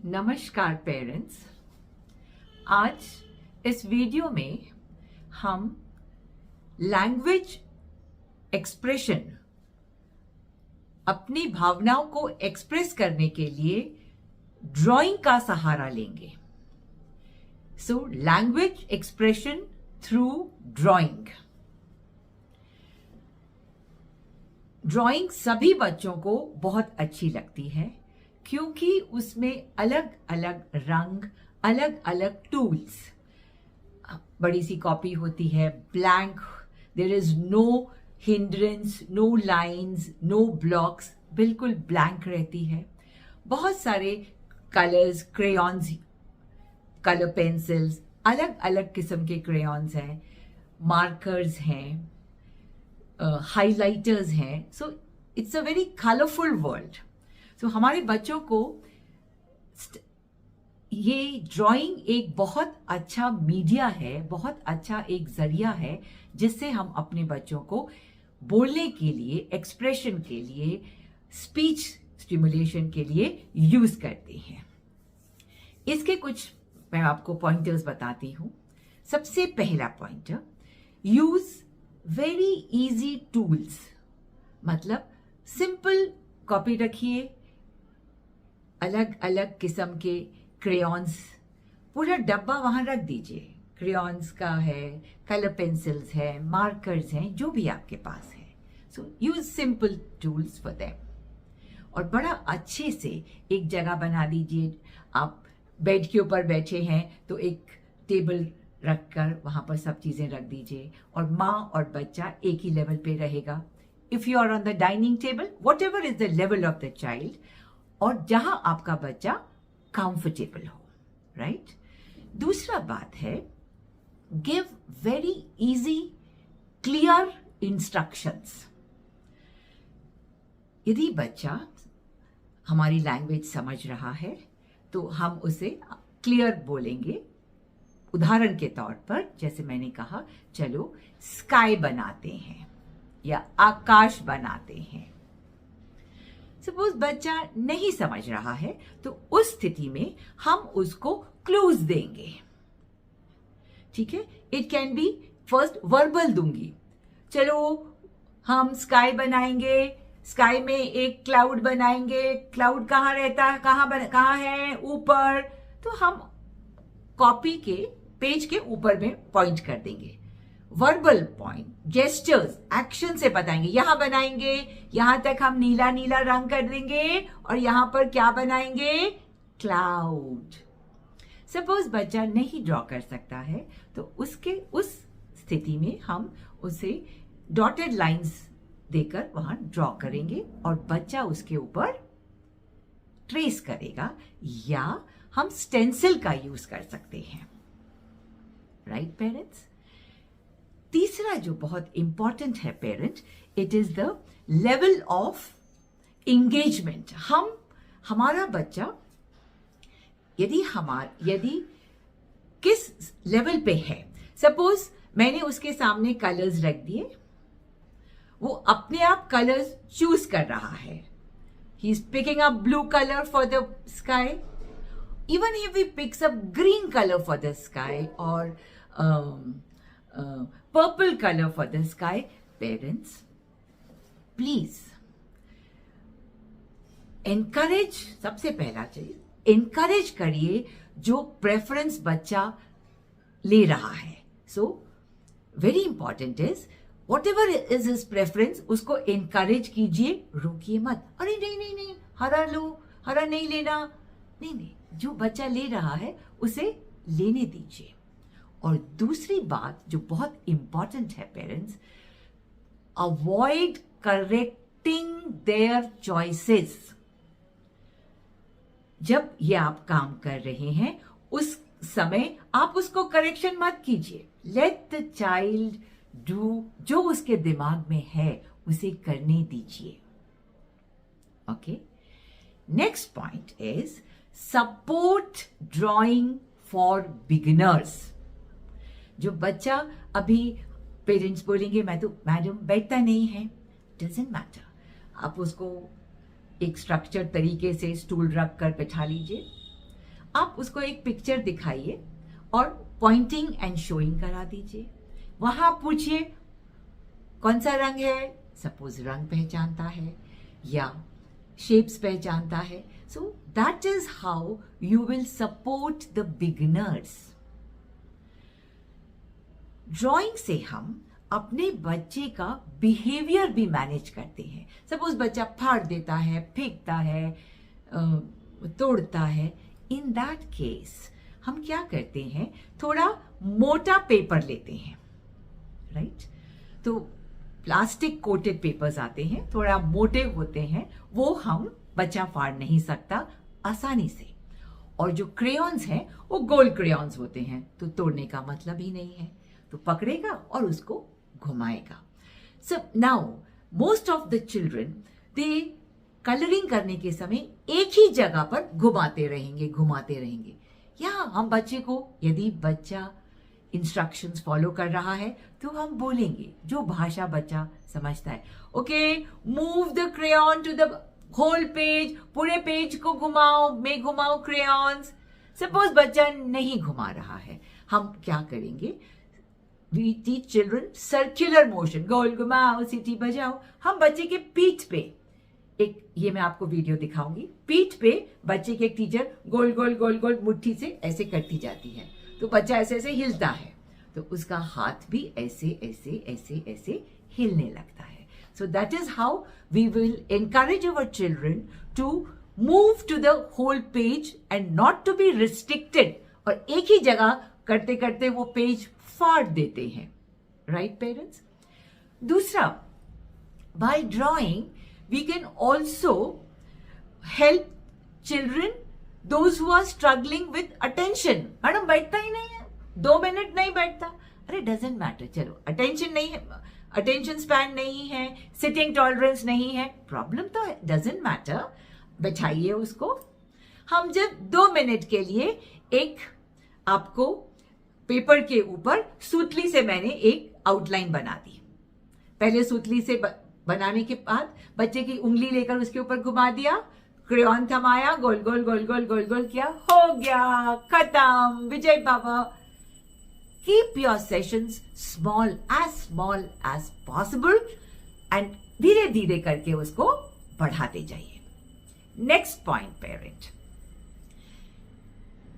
नमस्कार पेरेंट्स। आज इस वीडियो में हम लैंग्वेज एक्सप्रेशन, अपनी भावनाओं को एक्सप्रेस करने के लिए ड्राइंग का सहारा लेंगे। So language expression through drawing. Drawing सभी बच्चों को बहुत अच्छी लगती है क्योंकि उसमें अलग अलग रंग, अलग अलग टूल्स, बड़ी सी कॉपी होती है, blank, there is no hindrance, no lines, no blocks, बिल्कुल ब्लैंक रहती है। बहुत सारे कलर्स, क्रेयॉन्स, कलर पेंसिल्स, अलग अलग किस्म के क्रेयॉन्स हैं, मार्कर्स हैं, हाइलाइटर्स हैं। So it's a very colourful world. So हमारे बच्चों को ये ड्राइंग एक बहुत अच्छा मीडिया है, बहुत अच्छा एक जरिया है जिससे हम अपने बच्चों को बोलने के लिए, एक्सप्रेशन के लिए, स्पीच स्टिमुलेशन के लिए यूज करते हैं। इसके कुछ मैं आपको पॉइंटर्स बताती हूं। सबसे पहला pointer, use very easy tools. मतलब सिंपल कॉपी रखिए, अलग अलग किस्म के क्रेयॉन्स, पूरा डब्बा वहां रख दीजिए। क्रेयॉन्स का है, कलर पेंसिल्स है, मार्कर्स हैं, जो भी आपके पास है। So use simple tools for them. और बड़ा अच्छे से एक जगह बना दीजिए। आप बेड के ऊपर बैठे हैं तो एक टेबल रखकर वहां पर सब चीजें रख दीजिए और माँ और बच्चा एक ही लेवल पे रहेगा। If you are on the dining table, whatever is the level of the child, और जहां आपका बच्चा कंफर्टेबल हो, राइट। दूसरा बात है, give very easy clear instructions. यदि बच्चा हमारी लैंग्वेज समझ रहा है तो हम उसे क्लियर बोलेंगे। उदाहरण के तौर पर जैसे मैंने कहा, चलो स्काई बनाते हैं या आकाश बनाते हैं। सपोज बच्चा नहीं समझ रहा है तो उस स्थिति में हम उसको क्लूज देंगे। ठीक है, it can be first verbal दूंगी, चलो हम स्काई बनाएंगे, स्काई में एक क्लाउड बनाएंगे, क्लाउड कहाँ रहता है, कहाँ है, ऊपर। तो हम कॉपी के पेज के ऊपर में पॉइंट कर देंगे। वर्बल पॉइंट, जेस्चर्स, एक्शन से बताएंगे, यहां बनाएंगे, यहां तक हम नीला नीला रंग कर देंगे और यहां पर क्या बनाएंगे, क्लाउड। सपोज बच्चा नहीं ड्रॉ कर सकता है तो उस स्थिति में हम उसे डॉटेड लाइंस देकर वहां ड्रॉ करेंगे और बच्चा उसके ऊपर ट्रेस करेगा, या हम स्टेंसिल का यूज कर सकते हैं। Right parents. तीसरा जो बहुत इंपॉर्टेंट है parent, it is the level of engagement. हमारा बच्चा यदि किस लेवल पे है, सपोज मैंने उसके सामने कलर्स रख दिए, वो अपने आप कलर्स चूज कर रहा है। He is picking up blue colour for the sky, even if he picks up green colour for the sky और purple colour for the sky. Parents please encourage, सबसे पहला चीज एनकरेज करिए जो प्रेफरेंस बच्चा ले रहा है। So very important is what ever is his preference, उसको एनकरेज कीजिए, रोकिए मत। अरे नहीं नहीं नहीं, हरा लो, हरा नहीं लेना, नहीं, जो बच्चा ले रहा है उसे लेने दीजिए। और दूसरी बात जो बहुत इंपॉर्टेंट है parents, avoid correcting there choices. जब ये आप काम कर रहे हैं उस समय आप उसको करेक्शन मत कीजिए। लेट द चाइल्ड डू, जो उसके दिमाग में है उसे करने दीजिए। Okay, next point is support drawing for beginners. जो बच्चा अभी, पेरेंट्स बोलेंगे मैं तो मैडम बैठता नहीं है, डजंट मैटर, आप उसको एक स्ट्रक्चर तरीके से स्टूल रख कर बैठा लीजिए, आप उसको एक पिक्चर दिखाइए और पॉइंटिंग एंड शोइंग करा दीजिए। वहां पूछिए कौन सा रंग है, सपोज रंग पहचानता है या शेप्स पहचानता है। So that is how you will support the beginners. Drawing से हम अपने बच्चे का बिहेवियर भी मैनेज करते हैं। सपोज बच्चा फाड़ देता है, फेंकता है, तोड़ता है, इन दैट केस हम क्या करते हैं, थोड़ा मोटा पेपर लेते हैं, राइट? तो प्लास्टिक कोटेड पेपर्स आते हैं, थोड़ा मोटे होते हैं, वो हम बच्चा फाड़ नहीं सकता आसानी से। और जो क्रेयॉन्स हैं वो गोल्ड क्रेयॉन्स होते हैं, तो तोड़ने का मतलब ही नहीं है, तो पकड़ेगा और उसको घुमाएगा। So now most of the children they colouring करने के समय एक ही जगह पर घुमाते रहेंगे। या हम बच्चे को, यदि बच्चा इंस्ट्रक्शंस फॉलो कर रहा है तो हम बोलेंगे जो भाषा बच्चा समझता है, okay move the crayon to the whole page, पूरे पेज को घुमाओ क्रेयॉन्स। सपोज बच्चा नहीं घुमा रहा है, हम क्या करेंगे, we teach children circular motion, गोल घुमाओ, सीटी बजाओ। हम बच्चे के पीठ पे एक, ये मैं आपको वीडियो दिखाऊंगी, पीठ पे बच्चे के एक टीचर गोल गोल गोल गोल मुट्ठी से ऐसे करती जाती है, तो बच्चा ऐसे ऐसे हिलता है, तो उसका हाथ भी ऐसे ऐसे ऐसे ऐसे हिलने लगता है। So that is how we will encourage our children to move to the whole page and not to be restricted. और एक ही जगह करते करते वो पेज फाड़ देते हैं, राइट पेरेंट्स? दूसरा, by drawing we can also help children those who are struggling with attention। Madam बैठता ही नहीं है, 2 मिनट नहीं बैठता, अरे डजेंट मैटर, चलो अटेंशन नहीं है, अटेंशन स्पैन नहीं है, सिटिंग टॉलरेंस नहीं है, प्रॉब्लम तो है, डजेंट मैटर, बैठाइए उसको। हम जब 2 मिनट के लिए एक, आपको पेपर के ऊपर सूतली से मैंने एक आउटलाइन बना दी, पहले सूतली से बनाने के बाद बच्चे की उंगली लेकर उसके ऊपर घुमा दिया, क्रेयॉन थमाया, गोल गोल गोल गोल गोल गोल किया, हो गया, खत्म, विजय बाबा। Keep your sessions small as possible and धीरे धीरे करके उसको बढ़ाते जाइए। नेक्स्ट पॉइंट पेरेंट,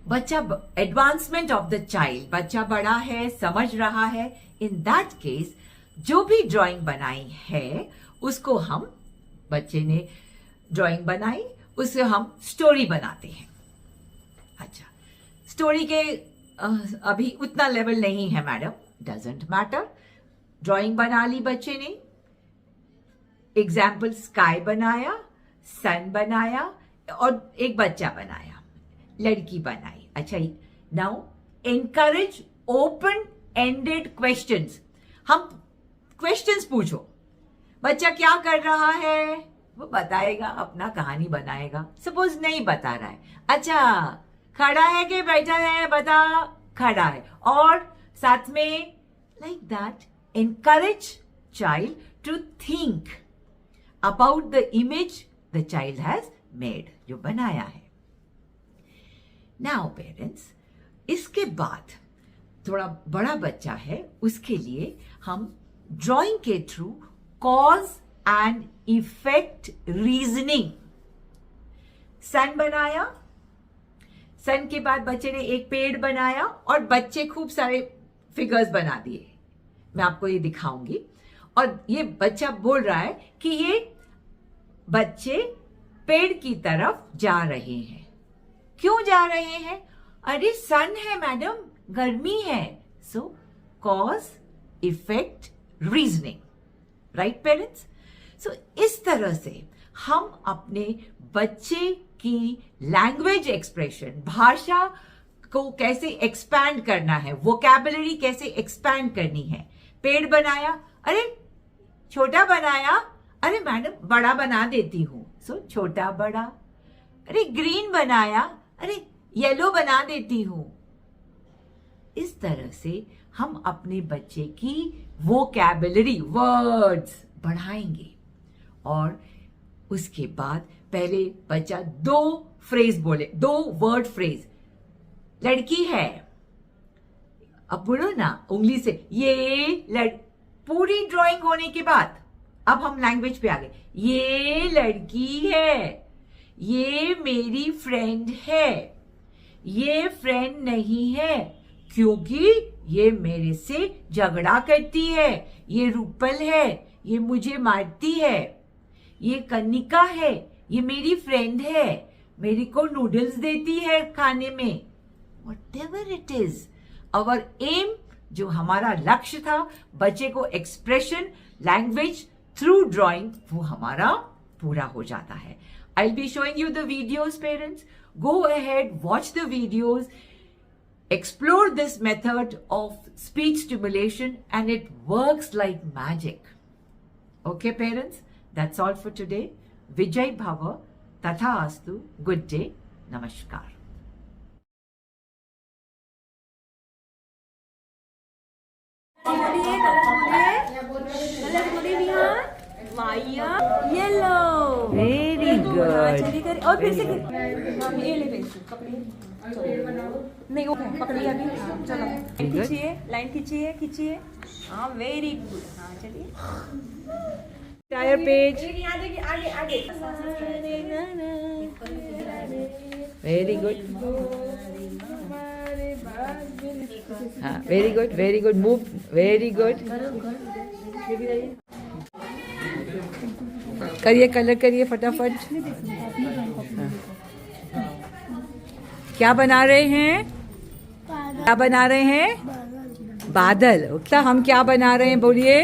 बच्चा, एडवांसमेंट ऑफ द चाइल्ड, बच्चा बड़ा है, समझ रहा है, इन दैट केस जो भी ड्राइंग बनाई है उसको हम, बच्चे ने ड्राइंग बनाई, उससे हम स्टोरी बनाते हैं। अच्छा, स्टोरी के अभी उतना लेवल नहीं है मैडम, डजेंट मैटर, ड्राइंग बना ली बच्चे ने, एग्जाम्पल स्काई बनाया, सन बनाया और एक बच्चा बनाया, लड़की बनाई। अच्छा, now encourage open ended questions. हम क्वेश्चंस पूछो, बच्चा क्या कर रहा है वो बताएगा, अपना कहानी बनाएगा। सपोज नहीं बता रहा है, अच्छा खड़ा है कि बैठा है, बता, खड़ा है, और साथ में like that encourage child to think about the image the child has made, जो बनाया है। नाउ पेरेंट्स, इसके बाद थोड़ा बड़ा बच्चा है, उसके लिए हम ड्राइंग के through cause and effect reasoning, sun बनाया, सन के बाद बच्चे ने एक पेड़ बनाया और बच्चे खूब सारे फिगर्स बना दिए, मैं आपको ये दिखाऊंगी। और ये बच्चा बोल रहा है कि ये बच्चे पेड़ की तरफ जा रहे हैं। क्यों जा रहे हैं? अरे सन है मैडम, गर्मी है। So cause effect reasoning, right parents? So इस तरह से हम अपने बच्चे की लैंग्वेज एक्सप्रेशन, भाषा को कैसे एक्सपैंड करना है, वोकैबुलरी कैसे एक्सपैंड करनी है। पेड़ बनाया, अरे छोटा बनाया, अरे मैडम बड़ा बना देती हूं, सो छोटा बड़ा। अरे ग्रीन बनाया, अरे येलो बना देती हूं। इस तरह से हम अपने बच्चे की वोकैबुलरी, वर्ड्स बढ़ाएंगे। और उसके बाद पहले बच्चा 2 फ्रेज बोले, 2 वर्ड फ्रेज, लड़की है, अब बोलो ना उंगली से, ये पूरी ड्राइंग होने के बाद अब हम लैंग्वेज पे आ गए। ये लड़की है, ये मेरी फ्रेंड है, ये फ्रेंड नहीं है क्योंकि ये मेरे से झगड़ा करती है, ये रूपल है, ये मुझे मारती है। ये कनिका है, ये मेरी फ्रेंड है, मेरी को नूडल्स देती है खाने में। Whatever it is, our aim, जो हमारा लक्ष्य था, बच्चे को एक्सप्रेशन लैंग्वेज थ्रू ड्राइंग, वो हमारा पूरा हो जाता है। I'll be showing you the videos, parents. Go ahead, watch the videos, explore this method of speech stimulation, and it works like magic. Okay, parents, that's all for today. Vijay Bhava, Tatha Astu, good day, Namaskar. Yellow, Very good. और फिर से ये ले pencil पकड़िए, नहीं वो पकड़िए अभी, चलो खींचिए, लाइन खींचिए खींचिए, हाँ वेरी गुड, हाँ चलिए टायर पेज, आगे आगे आगे, वेरी गुड, हाँ very good, move, very good, करिए, कलर करिए फटाफट। हाँ। क्या बना रहे हैं? क्या बना रहे हैं? बादल। तो हम क्या बना रहे हैं बोलिए?